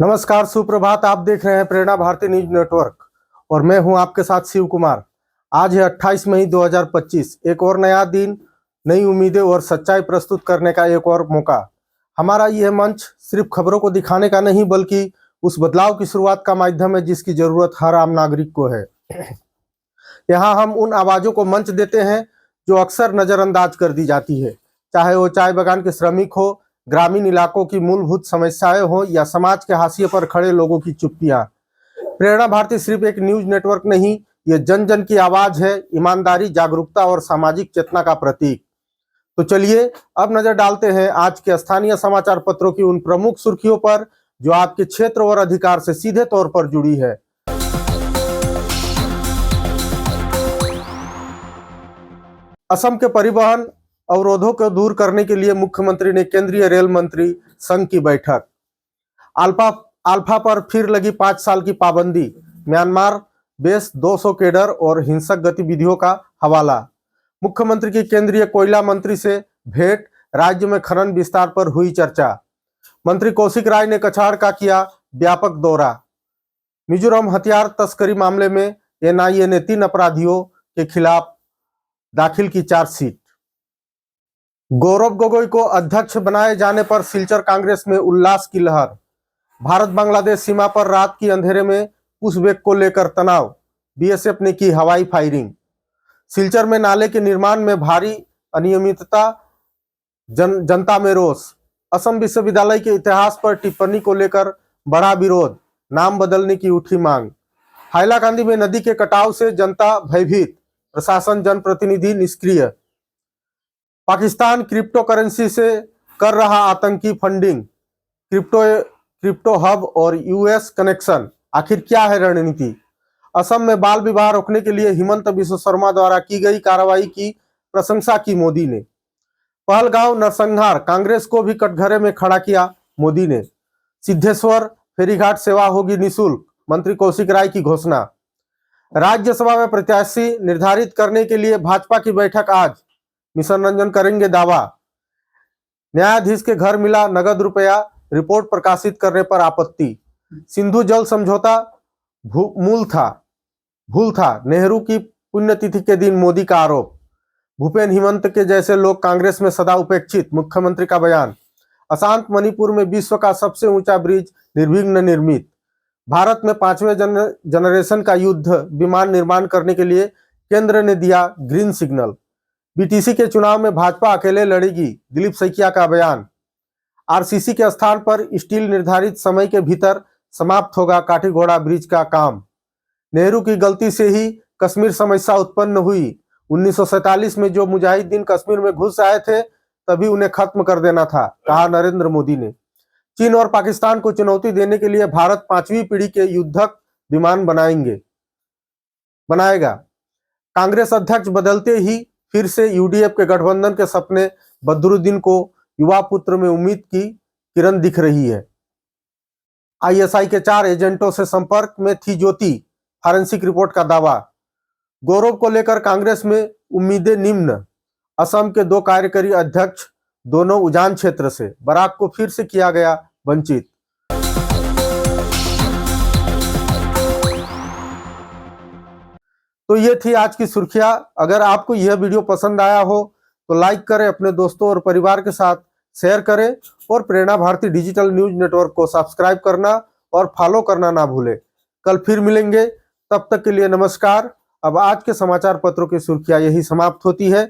नमस्कार, सुप्रभात। आप देख रहे हैं प्रेरणा भारती न्यूज नेटवर्क और मैं हूं आपके साथ शिव कुमार। आज है 28 मई 2025। एक और नया दिन, नई उम्मीदें और सच्चाई प्रस्तुत करने का एक और मौका। हमारा यह मंच सिर्फ खबरों को दिखाने का नहीं बल्कि उस बदलाव की शुरुआत का माध्यम है जिसकी जरूरत हर आम नागरिक को है। यहाँ हम उन आवाजों को मंच देते हैं जो अक्सर नजरअंदाज कर दी जाती है, चाहे वो चाय बागान के श्रमिक हो, ग्रामीण इलाकों की मूलभूत समस्याएं हो या समाज के हाशिए पर खड़े लोगों की चुप्पियां। प्रेरणा भारती सिर्फ एक न्यूज नेटवर्क नहीं, ये जन जन की आवाज है, ईमानदारी, जागरूकता और सामाजिक चेतना का प्रतीक। तो चलिए अब नजर डालते हैं आज के स्थानीय समाचार पत्रों की उन प्रमुख सुर्खियों पर जो आपके क्षेत्र और अधिकार से सीधे तौर पर जुड़ी है। असम के परिवहन अवरोधों को दूर करने के लिए मुख्यमंत्री ने केंद्रीय रेल मंत्री संघ की बैठक। अल्फा पर फिर लगी 5 साल की पाबंदी। म्यांमार बेस 200 कैडर और हिंसक गतिविधियों का हवाला। मुख्यमंत्री की केंद्रीय कोयला मंत्री से भेंट, राज्य में खनन विस्तार पर हुई चर्चा। मंत्री कौशिक राय ने कछाड़ का किया व्यापक दौरा। मिजोरम हथियार तस्करी मामले में एनआईए ने 3 अपराधियों के खिलाफ दाखिल की चार्जशीट। गौरव गोगोई को अध्यक्ष बनाए जाने पर सिलचर कांग्रेस में उल्लास की लहर। भारत बांग्लादेश सीमा पर रात की अंधेरे में पुशबैक को लेकर तनाव। बीएसएफ ने की हवाई फायरिंग। सिलचर में नाले के निर्माण में भारी अनियमितता, जनता में रोष। असम विश्वविद्यालय के इतिहास पर टिप्पणी को लेकर बढ़ा विरोध, नाम बदलने की उठी मांग। हाइलाकांदी में नदी के कटाव से जनता भयभीत, प्रशासन जनप्रतिनिधि निष्क्रिय। पाकिस्तान क्रिप्टो करेंसी से कर रहा आतंकी फंडिंग। क्रिप्टो हब और यूएस कनेक्शन, आखिर क्या है रणनीति? असम में बाल विवाह रोकने के लिए हिमंत बिश्व शर्मा द्वारा की गई कार्रवाई की प्रशंसा की मोदी ने। पहलगांव नरसंहार, कांग्रेस को भी कटघरे में खड़ा किया मोदी ने। सिद्धेश्वर फेरीघाट सेवा होगी निःशुल्क, मंत्री कौशिक राय की घोषणा। राज्यसभा में प्रत्याशी निर्धारित करने के लिए भाजपा की बैठक आज, मिशन रंजन करेंगे दावा। न्यायाधीश के घर मिला नगद रुपया, रिपोर्ट प्रकाशित करने पर आपत्ति। सिंधु जल समझौता भूल था, नेहरू की पुण्यतिथि के दिन मोदी का आरोप। भूपेन हिमंत के जैसे लोग कांग्रेस में सदा उपेक्षित, मुख्यमंत्री का बयान। अशांत मणिपुर में विश्व का सबसे ऊंचा ब्रिज निर्विघ्न निर्मित। भारत में 5वें जनरेशन का युद्ध विमान निर्माण करने के लिए केंद्र ने दिया ग्रीन सिग्नल। बीटीसी के चुनाव में भाजपा अकेले लड़ेगी, दिलीप सैकिया का बयान। आरसीसी के स्थान पर स्टील निर्धारित समय के भीतर समाप्त होगा काठीघोड़ा ब्रिज का काम। नेहरू की गलती से ही कश्मीर समस्या उत्पन्न हुई। 1947 में जो मुजाहिदीन कश्मीर में घुस आए थे तभी उन्हें खत्म कर देना था, कहा नरेंद्र मोदी ने। चीन और पाकिस्तान को चुनौती देने के लिए भारत 5वीं पीढ़ी के युद्धक विमान बनाएगा। कांग्रेस अध्यक्ष बदलते ही फिर से यूडीएफ के गठबंधन के सपने। बदरुद्दीन को युवा पुत्र में उम्मीद की किरण दिख रही है। आईएसआई के 4 एजेंटों से संपर्क में थी ज्योति, फॉरेंसिक रिपोर्ट का दावा। गौरव को लेकर कांग्रेस में उम्मीदें निम्न। असम के 2 कार्यकारी अध्यक्ष दोनों उजान क्षेत्र से, बराक को फिर से किया गया वंचित। तो ये थी आज की सुर्खियां। अगर आपको यह वीडियो पसंद आया हो तो लाइक करें, अपने दोस्तों और परिवार के साथ शेयर करें और प्रेरणा भारती डिजिटल न्यूज नेटवर्क को सब्सक्राइब करना और फॉलो करना ना भूलें। कल फिर मिलेंगे, तब तक के लिए नमस्कार। अब आज के समाचार पत्रों की सुर्खियां यही समाप्त होती है।